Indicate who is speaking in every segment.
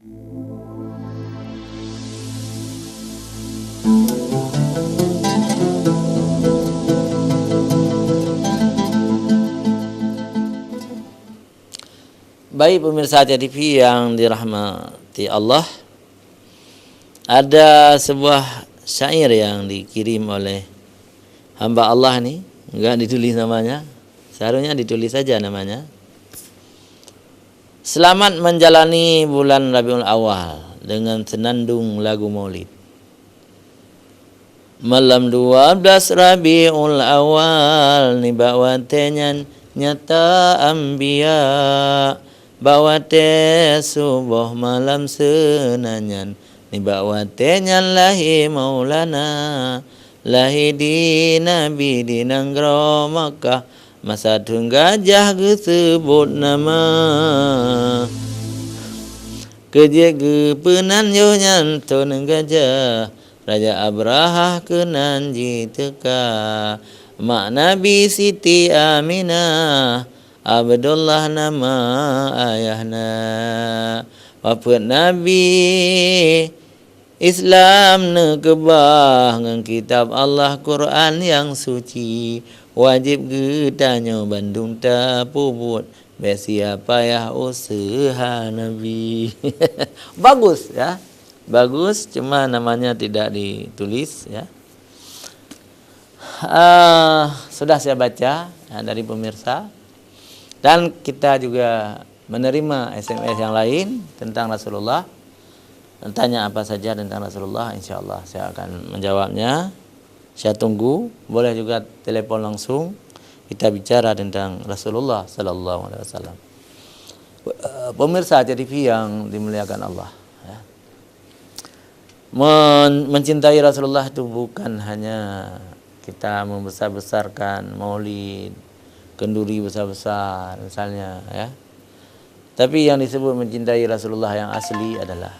Speaker 1: Baik pemirsa TV yang dirahmati Allah, ada sebuah syair yang dikirim oleh hamba Allah nih, enggak ditulis namanya, seharusnya ditulis saja namanya. Selamat menjalani bulan Rabiul Awal dengan senandung lagu Maulid. Malam 12 Rabiul Awal ni bawatenyan nyata ambia, bawate subuh malam senanyan ni bawatenyan lahi maulana, lahi di nabi di nanggro Makkah, masa tunggajah gesebut nama, kerja gepenan yo nyantun gajah, Raja Abraha kenan jiteka, mak Nabi Siti Aminah, Abdullah nama ayahna, wafat Nabi Islam nekebah ngan kitab Allah Quran yang suci, wajib getanyo Bandung tapubut siapa ya usaha Nabi. Bagus ya, bagus, cuma namanya tidak ditulis ya. Sudah saya baca ya, dari pemirsa, dan kita juga menerima SMS yang lain tentang Rasulullah. Tanya apa saja tentang Rasulullah, insya Allah saya akan menjawabnya. Saya tunggu. Boleh juga telepon langsung, kita bicara tentang Rasulullah Sallallahu Alaihi Wasallam. Pemirsa TV yang dimuliakan Allah ya. Mencintai Rasulullah itu bukan hanya kita membesar-besarkan maulid, kenduri besar-besar misalnya ya. Tapi yang disebut mencintai Rasulullah yang asli adalah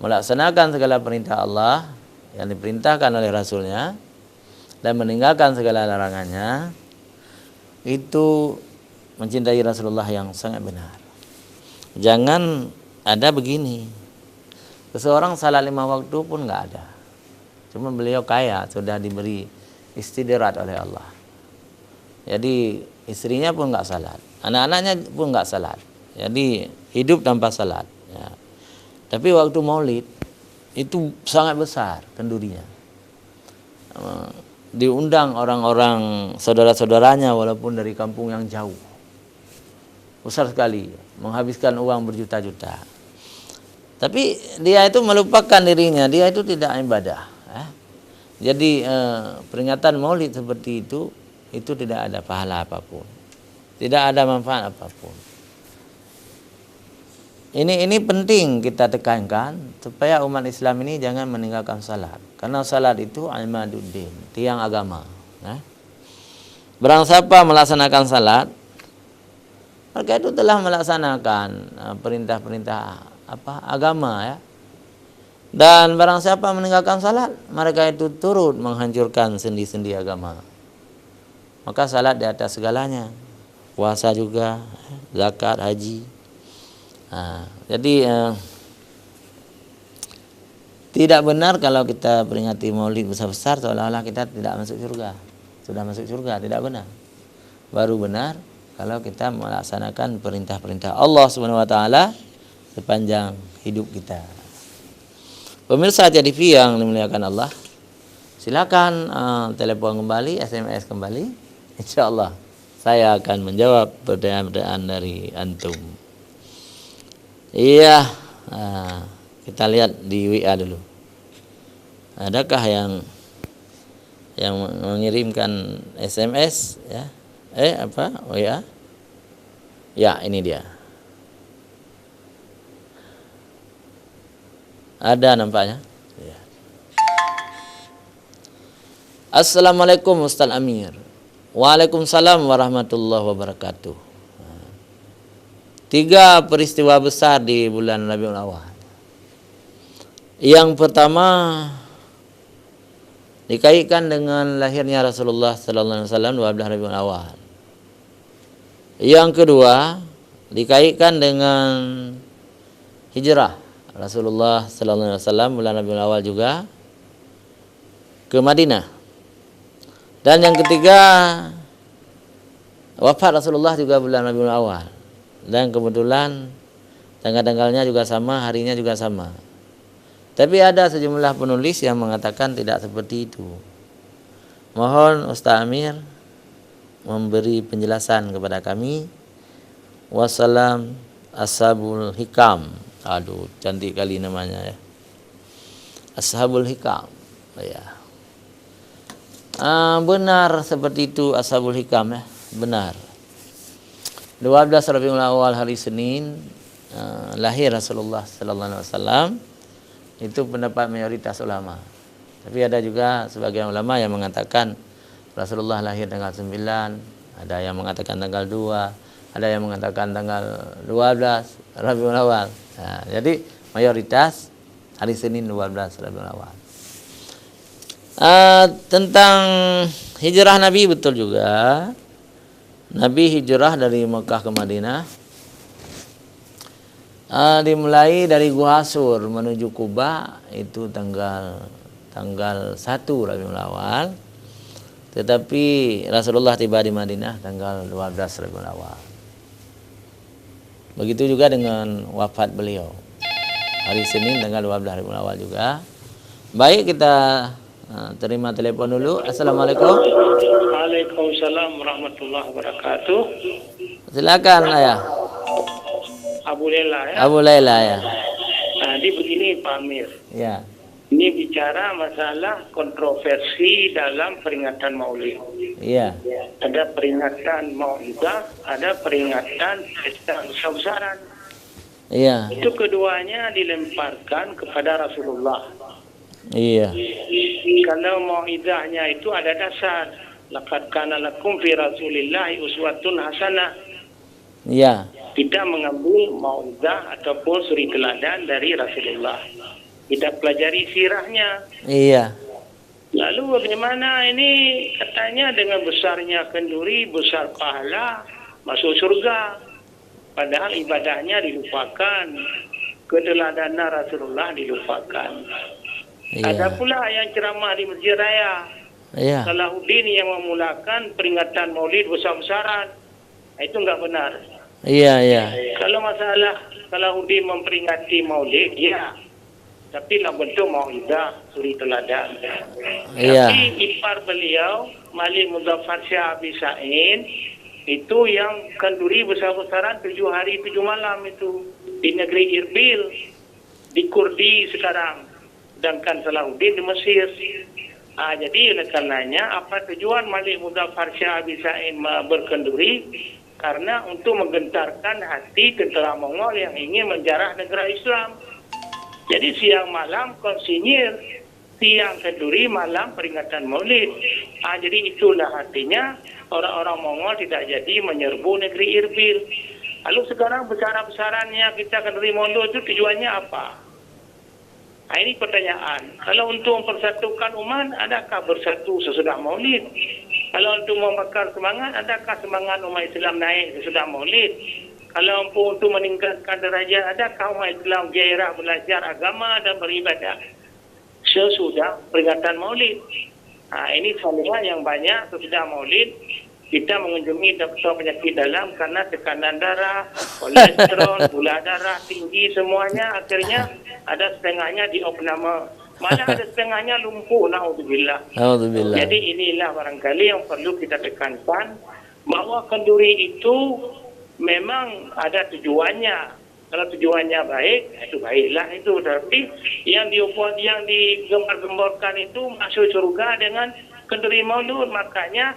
Speaker 1: melaksanakan segala perintah Allah yang diperintahkan oleh Rasulnya dan meninggalkan segala larangannya. Itu mencintai Rasulullah yang sangat benar. Jangan ada begini, seseorang salat 5 waktu pun nggak ada, cuma beliau kaya, sudah diberi istidrat oleh Allah. Jadi istrinya pun nggak salat, anak-anaknya pun nggak salat, jadi hidup tanpa salat ya. Tapi waktu maulid itu sangat besar kendurinya, diundang orang-orang saudara-saudaranya walaupun dari kampung yang jauh, besar sekali, menghabiskan uang berjuta-juta. Tapi dia itu melupakan dirinya, dia itu tidak ibadah ya. Jadi peringatan maulid seperti itu tidak ada pahala apapun, tidak ada manfaat apapun. Ini penting kita tekankan supaya umat Islam ini jangan meninggalkan salat, karena salat itu imaduddin, tiang agama ya. Barang siapa melaksanakan salat, maka itu telah melaksanakan perintah-perintah agama ya. Dan barang siapa meninggalkan salat, mereka itu turut menghancurkan sendi-sendi agama. Maka salat di atas segalanya, puasa juga, zakat, haji. Jadi tidak benar kalau kita peringati maulid besar-besar seolah-olah kita tidak masuk surga. Sudah masuk surga, tidak benar. Baru benar kalau kita melaksanakan perintah-perintah Allah Subhanahu wa taala sepanjang hidup kita. Pemirsa TV yang dimuliakan Allah, silakan telepon kembali, SMS kembali. Insyaallah saya akan menjawab pertanyaan-pertanyaan dari antum. Iya, kita lihat di WA dulu. Adakah yang mengirimkan SMS ya? WA? Ya, ini dia. Ada nampaknya. Ya. Assalamualaikum Ustaz Amir. Waalaikumsalam warahmatullahi wabarakatuh. 3 peristiwa besar di bulan Rabiul Awal. Yang pertama dikaitkan dengan lahirnya Rasulullah sallallahu alaihi wasallam 12 Rabiul Awal. Yang kedua dikaitkan dengan hijrah Rasulullah sallallahu alaihi wasallam bulan Rabiul Awal juga ke Madinah. Dan yang ketiga, wafat Rasulullah juga bulan Rabiul Awal. Dan kebetulan tanggal-tanggalnya juga sama, harinya juga sama. Tapi ada sejumlah penulis yang mengatakan tidak seperti itu. Mohon Ustaz Amir memberi penjelasan kepada kami. Wassalam Ashabul Hikam. Aduh, cantik kali namanya ya. Ashabul Hikam. Ya. Benar seperti itu Ashabul Hikam ya. Benar. 12 Rabiul Awal hari Senin lahir Rasulullah sallallahu alaihi wasallam. Itu pendapat mayoritas ulama. Tapi ada juga sebagian ulama yang mengatakan Rasulullah lahir tanggal 9, ada yang mengatakan tanggal 2, ada yang mengatakan tanggal 12 Rabiul Awal. Nah, jadi mayoritas hari Senin 12 Rabiul Awal. Tentang hijrah Nabi, betul juga. Nabi hijrah dari Mekah ke Madinah. Dimulai dari Gua Sur menuju Kuba itu tanggal 1 Rabiul Awal. Tetapi Rasulullah tiba di Madinah tanggal 12 Rabiul Awal. Begitu juga dengan wafat beliau. Hari Senin tanggal 12 Rabiul Awal juga. Baik, kita terima telepon dulu. Assalamualaikum.
Speaker 2: Waalaikumsalam warahmatullahi wabarakatuh.
Speaker 1: Silakan Ayah.
Speaker 2: Abu Lela ya.
Speaker 1: Abu Laila ya.
Speaker 2: Jadi begini Pak Amir.
Speaker 1: Ya.
Speaker 2: Ini bicara masalah kontroversi dalam peringatan Maulid.
Speaker 1: Iya.
Speaker 2: Ada peringatan Maulidah, ada peringatan pesta besar-besaran.
Speaker 1: Iya.
Speaker 2: Itu keduanya dilemparkan kepada Rasulullah.
Speaker 1: Iya.
Speaker 2: Kalau Maulidahnya itu ada dasar. Laqad kana lakum fi Rasulillahi uswatun hasanah.
Speaker 1: Iya.
Speaker 2: Kita mengambil mau'idah ataupun suri teladan dari Rasulullah. Kita pelajari sirahnya.
Speaker 1: Iya.
Speaker 2: Lalu bagaimana ini katanya dengan besarnya kenduri, besar pahala, masuk surga. Padahal ibadahnya dilupakan. Keteladanan Rasulullah dilupakan.
Speaker 1: Iya.
Speaker 2: Ada pula yang ceramah di Masjid Raya.
Speaker 1: Iya.
Speaker 2: Salahuddin yang memulakan peringatan Maulid besar-besaran. Itu enggak benar.
Speaker 1: Iya, iya.
Speaker 2: Kalau masalah Salahuddin memperingati Maulid, ya. Tapi dalam bentuk mau'idah, suri teladan.
Speaker 1: Iya.
Speaker 2: Tapi ipar beliau, Malik Muzaffar Shah Abisain, itu yang kenduri besar-besaran 7 hari 7 malam itu. Di negeri Irbil, di Kurdi sekarang. Sedangkan Salahuddin di Mesir. Jadi oleh karenanya, apa tujuan Malik Muzaffar Shah Abisain berkenduri? Karena untuk menggentarkan hati tentara Mongol yang ingin menjarah negara Islam. Jadi siang malam konsinyir, siang kenduri, malam peringatan Maulid. Jadi itulah artinya orang-orang Mongol tidak jadi menyerbu negeri Irbil. Lalu sekarang besar-besarannya kita kenduri Maulid itu tujuannya apa? Ini pertanyaan. Kalau untuk mempersatukan umat, adakah bersatu sesudah Maulid? Kalau untuk membakar semangat, adakah semangat umat Islam naik sesudah Maulid? Kalau untuk meningkatkan derajat, adakah umat Islam gairah belajar agama dan beribadah sesudah peringatan Maulid? Ini soalan yang banyak sesudah Maulid. Kita mengunjungi dokter penyakit dalam karena tekanan darah, kolesterol, gula darah tinggi semuanya. Akhirnya ada setengahnya di opname. Malah ada setengahnya lumpuh, na'udzubillah. Jadi inilah barangkali yang perlu kita tekankan, bahwa kenduri itu memang ada tujuannya. Kalau tujuannya baik, itu baiklah itu. Tapi yang diubuat, yang digembar-gemborkan itu masuk surga dengan kenduri Maulud. Makanya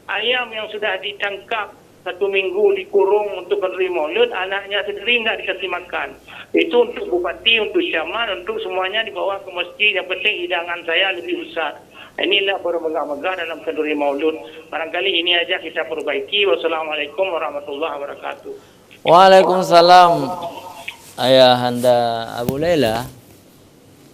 Speaker 2: ayam yang sudah ditangkap 1 minggu dikurung untuk kenduri Maulud, anaknya sendiri nggak dikasih makan. Itu untuk bupati, untuk camat, untuk semuanya dibawa ke masjid. Yang penting hidangan saya lebih besar. Inilah bermegah-megah dalam kenduri Maulud. Barangkali ini aja kita perbaiki. Wassalamualaikum warahmatullahi wabarakatuh.
Speaker 1: Waalaikumsalam. Ayahanda Abu Laila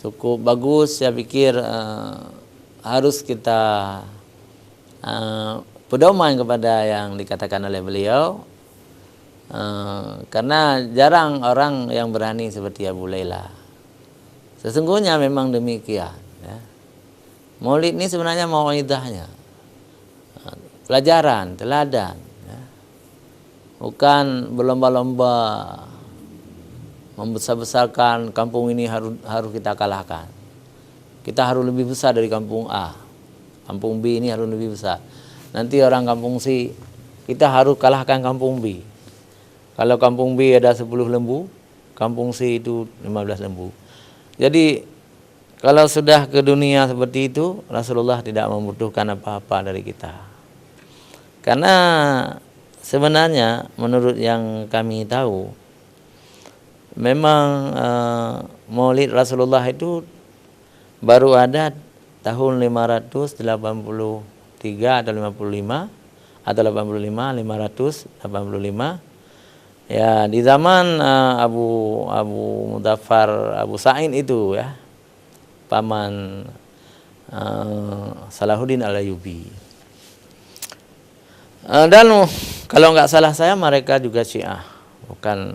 Speaker 1: cukup bagus. Saya pikir harus kita pedoman kepada yang dikatakan oleh beliau. Karena jarang orang yang berani seperti Abu Laila. Sesungguhnya memang demikian. Ya. Maulid ini sebenarnya mauidahnya, pelajaran, teladan. Ya. Bukan berlomba-lomba membesar-besarkan kampung ini harus kita kalahkan. Kita harus lebih besar dari kampung A. Kampung B ini harus lebih besar. Nanti orang kampung C, kita harus kalahkan kampung B. Kalau kampung B ada 10 lembu, kampung C itu 15 lembu. Jadi kalau sudah ke dunia seperti itu, Rasulullah tidak membutuhkan apa-apa dari kita. Karena sebenarnya menurut yang kami tahu, memang Maulid Rasulullah itu baru ada tahun 583 atau 55 atau 85, 585. Ya, di zaman Abu Mudzaffar Abu Sa'id itu ya, paman Salahuddin Al-Ayyubi. Dan kalau nggak salah saya mereka juga Syiah, bukan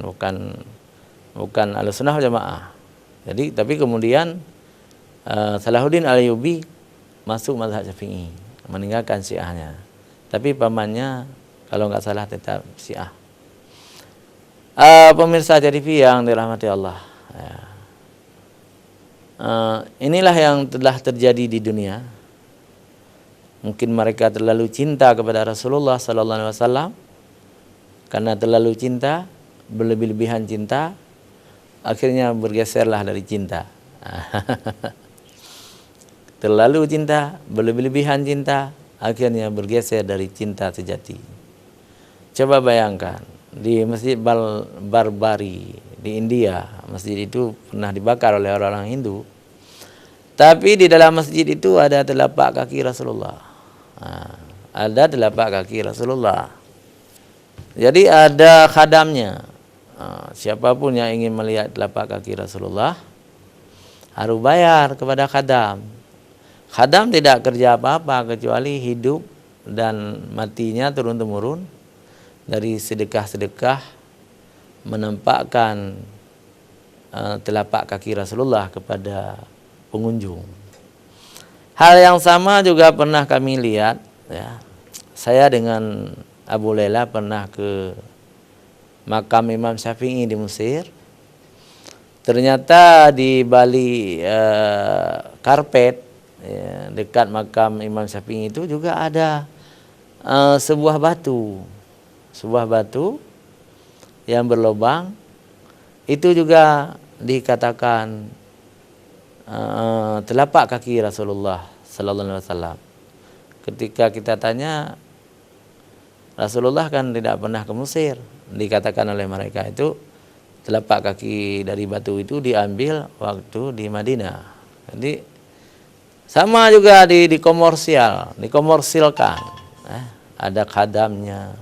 Speaker 1: Ahlussunnah wal Jamaah. Jadi tapi kemudian Salahuddin Al-Ayyubi masuk mazhab Syafi'i, meninggalkan Syiahnya. Tapi pamannya kalau nggak salah tetap Syiah. Pemirsa TV yang dirahmati Allah, ya. Inilah yang telah terjadi di dunia. Mungkin mereka terlalu cinta kepada Rasulullah Sallallahu Alaihi Wasallam, karena terlalu cinta, berlebih-lebihan cinta, akhirnya bergeserlah dari cinta. Terlalu cinta, berlebih-lebihan cinta, akhirnya bergeser dari cinta sejati. Coba bayangkan, di Masjid Barbari di India, masjid itu pernah dibakar oleh orang-orang Hindu. Tapi di dalam masjid itu ada telapak kaki Rasulullah. Ada telapak kaki Rasulullah. Jadi ada khadamnya. Siapapun yang ingin melihat telapak kaki Rasulullah harus bayar kepada khadam. Khadam tidak kerja apa-apa kecuali hidup dan matinya turun-temurun dari sedekah-sedekah menampakkan telapak kaki Rasulullah kepada pengunjung. Hal yang sama juga pernah kami lihat, ya. Saya dengan Abu Laila pernah ke makam Imam Syafi'i di Mesir. Ternyata di balik karpet, ya, dekat makam Imam Syafi'i itu juga ada sebuah batu yang berlubang. Itu juga dikatakan telapak kaki Rasulullah Sallallahu Alaihi Wasallam. Ketika kita tanya, Rasulullah kan tidak pernah ke Mesir, dikatakan oleh mereka itu telapak kaki dari batu itu diambil waktu di Madinah. Jadi sama juga dikomersilkan, ada khadamnya.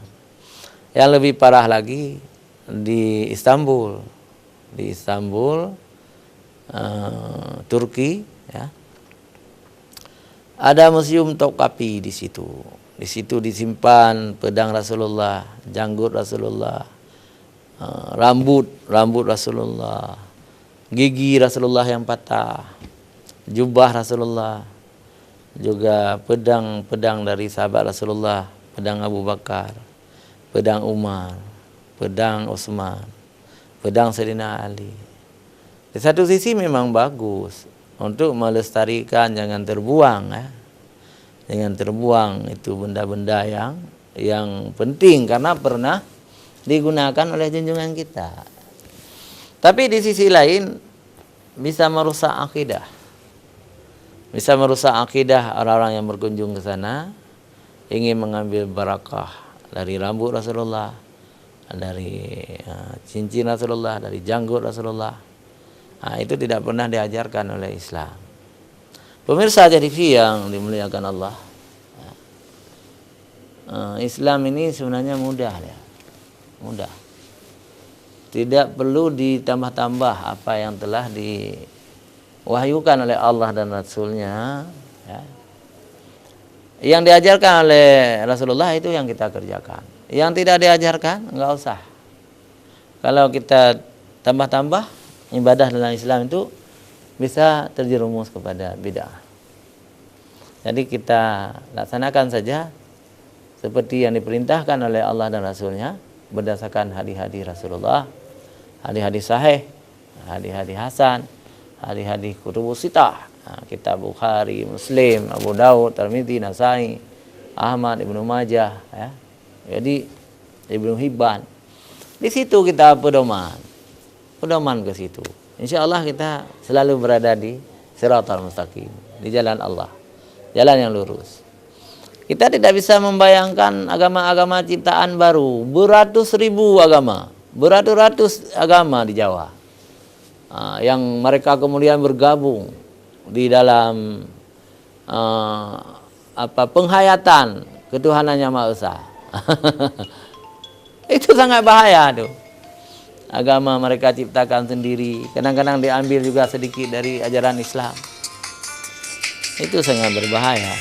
Speaker 1: Yang lebih parah lagi di Istanbul, Turki, ya. Ada museum Topkapi di situ. Di situ disimpan pedang Rasulullah, janggut Rasulullah, rambut Rasulullah, gigi Rasulullah yang patah, jubah Rasulullah, juga pedang dari sahabat Rasulullah, pedang Abu Bakar, pedang Umar, pedang Utsman, pedang Sayyidina Ali. Di satu sisi memang bagus untuk melestarikan, jangan terbuang, ya. Jangan terbuang itu benda-benda yang penting karena pernah digunakan oleh junjungan kita. Tapi di sisi lain bisa merusak akidah. Bisa merusak akidah orang-orang yang berkunjung ke sana, ingin mengambil barakah dari rambut Rasulullah, dari cincin Rasulullah, dari janggut Rasulullah. Itu tidak pernah diajarkan oleh Islam. Pemirsa TV yang dimuliakan Allah, Islam ini sebenarnya mudah, ya. Mudah. Tidak perlu ditambah-tambah apa yang telah diwahyukan oleh Allah dan Rasulnya, ya. Yang diajarkan oleh Rasulullah itu yang kita kerjakan. Yang tidak diajarkan enggak usah. Kalau kita tambah-tambah ibadah dalam Islam itu bisa terjerumus kepada bid'ah. Jadi kita laksanakan saja seperti yang diperintahkan oleh Allah dan Rasulnya berdasarkan hadis-hadis Rasulullah, hadis-hadis sahih, hadis-hadis hasan, hadis-hadis kutubus sittah, kitab Bukhari, Muslim, Abu Daud, Tirmidzi, Nasai, Ahmad, Ibnu Majah, ya. Jadi Ibnu Hibban. Di situ kita pedoman ke situ. Insya Allah kita selalu berada di Shiratal Mustaqim, di jalan Allah, jalan yang lurus. Kita tidak bisa membayangkan agama-agama ciptaan baru, beratus ribu agama, beratus-ratus agama di Jawa, yang mereka kemudian bergabung di dalam penghayatan ketuhanan Yang Maha Esa. Itu sangat bahaya tuh. Agama mereka ciptakan sendiri, kadang-kadang diambil juga sedikit dari ajaran Islam. Itu sangat berbahaya.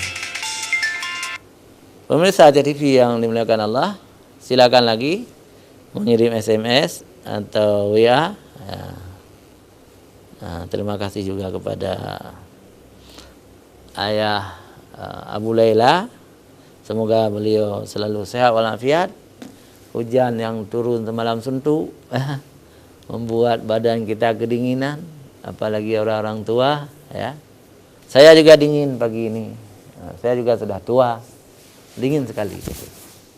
Speaker 1: Pemirsa TV yang dimuliakan Allah, silakan lagi mengirim SMS atau WA. Terima kasih juga kepada Ayah Abu Laila. Semoga beliau selalu sehat walafiat. Hujan yang turun semalam suntuk membuat badan kita kedinginan, apalagi orang-orang tua, ya. Saya juga dingin pagi ini. Saya juga sudah tua, dingin sekali.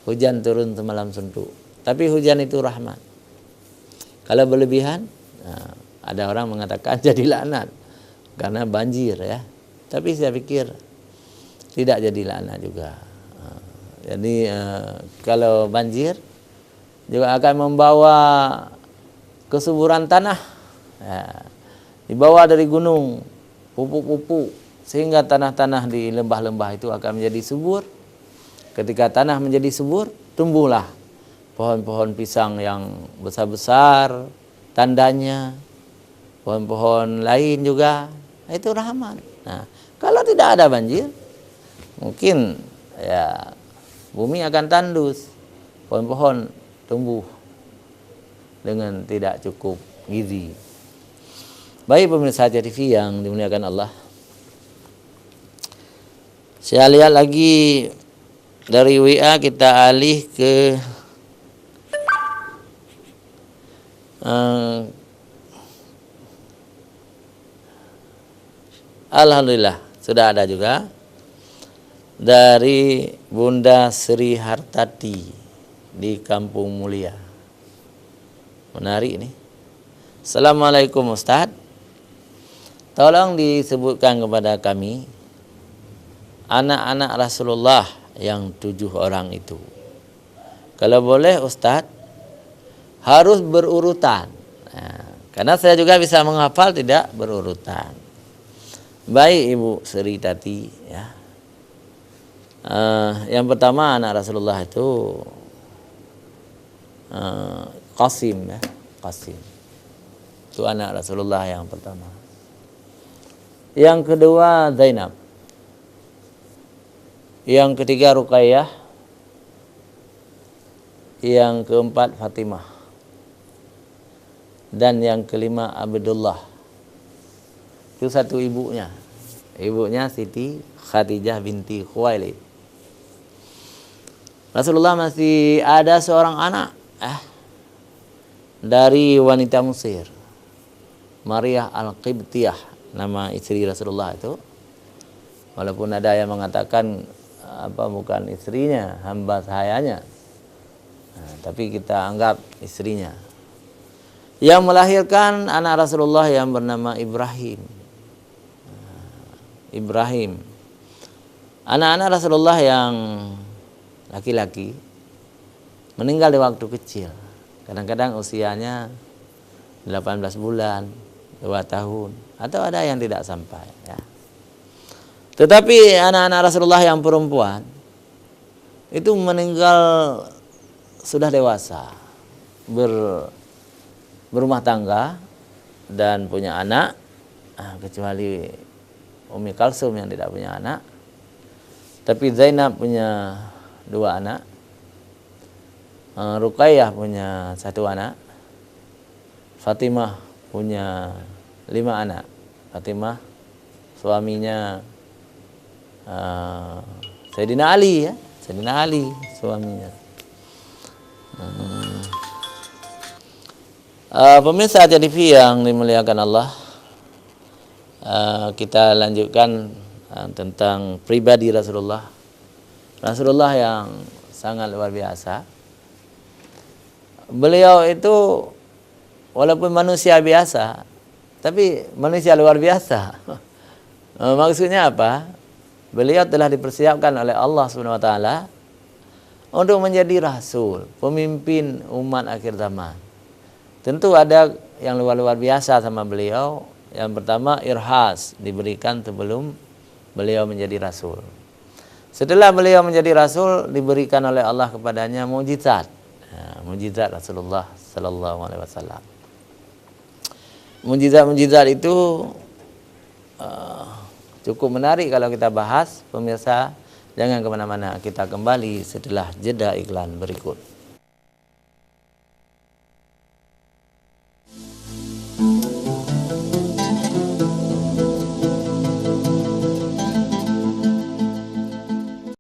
Speaker 1: Hujan turun semalam suntuk. Tapi hujan itu rahmat. Kalau berlebihan, ada orang mengatakan jadi laknat karena banjir, ya. Tapi saya pikir tidak jadi laknat juga. Jadi kalau banjir juga akan membawa kesuburan tanah, ya, dibawa dari gunung, pupuk-pupuk, sehingga tanah-tanah di lembah-lembah itu akan menjadi subur. Ketika tanah menjadi subur, tumbuhlah pohon-pohon pisang yang besar-besar, tandanya pohon-pohon lain juga, itu rahmat. Nah, kalau tidak ada banjir, mungkin ya bumi akan tandus, pohon-pohon tumbuh dengan tidak cukup gizi. Baik pemirsa TV yang dimuliakan Allah, saya lihat lagi dari WA, kita alih ke alhamdulillah sudah ada juga dari Bunda Sri Hartati di Kampung Mulia. Menarik ini. Assalamualaikum Ustaz. Tolong disebutkan kepada kami anak-anak Rasulullah yang 7 orang itu. Kalau boleh Ustaz, harus berurutan. Nah, karena saya juga bisa menghafal tidak berurutan. Baik Ibu Sri Tati, ya. Yang pertama anak Rasulullah itu Qasim, ya. Qasim itu anak Rasulullah yang pertama. Yang kedua Zainab. Yang ketiga Ruqayyah. Yang keempat Fatimah. Dan yang kelima Abdullah. Itu satu ibunya. Ibunya Siti Khadijah binti Khuwailid. Rasulullah masih ada seorang anak dari wanita Mesir, Maryah Al-Qibtiyah, nama istri Rasulullah itu. Walaupun ada yang mengatakan bukan istrinya, hamba sahayanya, tapi kita anggap istrinya. Yang melahirkan anak Rasulullah yang bernama Ibrahim. Ibrahim. Anak-anak Rasulullah yang laki-laki meninggal di waktu kecil. Kadang-kadang usianya 18 bulan, 2 tahun, atau ada yang tidak sampai, ya. Tetapi anak-anak Rasulullah yang perempuan itu meninggal sudah dewasa, berumah tangga dan punya anak, kecuali Ummi Kalsum yang tidak punya anak. Tapi Zainab punya 2 anak, Ruqayyah punya 1 anak, Fatimah punya 5 anak. Fatimah suaminya Sayyidina Ali ya, Sayyidina Ali suaminya. Pemirsa TV yang dimuliakan Allah, kita lanjutkan tentang pribadi Rasulullah. Rasulullah yang sangat luar biasa. Beliau itu walaupun manusia biasa, tapi manusia luar biasa. Maksudnya apa? Beliau telah dipersiapkan oleh Allah SWT untuk menjadi rasul, pemimpin umat akhir zaman. Tentu ada yang luar biasa sama beliau. Yang pertama, irhas diberikan sebelum beliau menjadi rasul. Setelah beliau menjadi rasul, diberikan oleh Allah kepadanya mukjizat. Mukjizat Rasulullah sallallahu alaihi wasallam. Mukjizat-mukjizat itu cukup menarik kalau kita bahas. Pemirsa, jangan kemana-mana, kita kembali setelah jeda iklan berikut.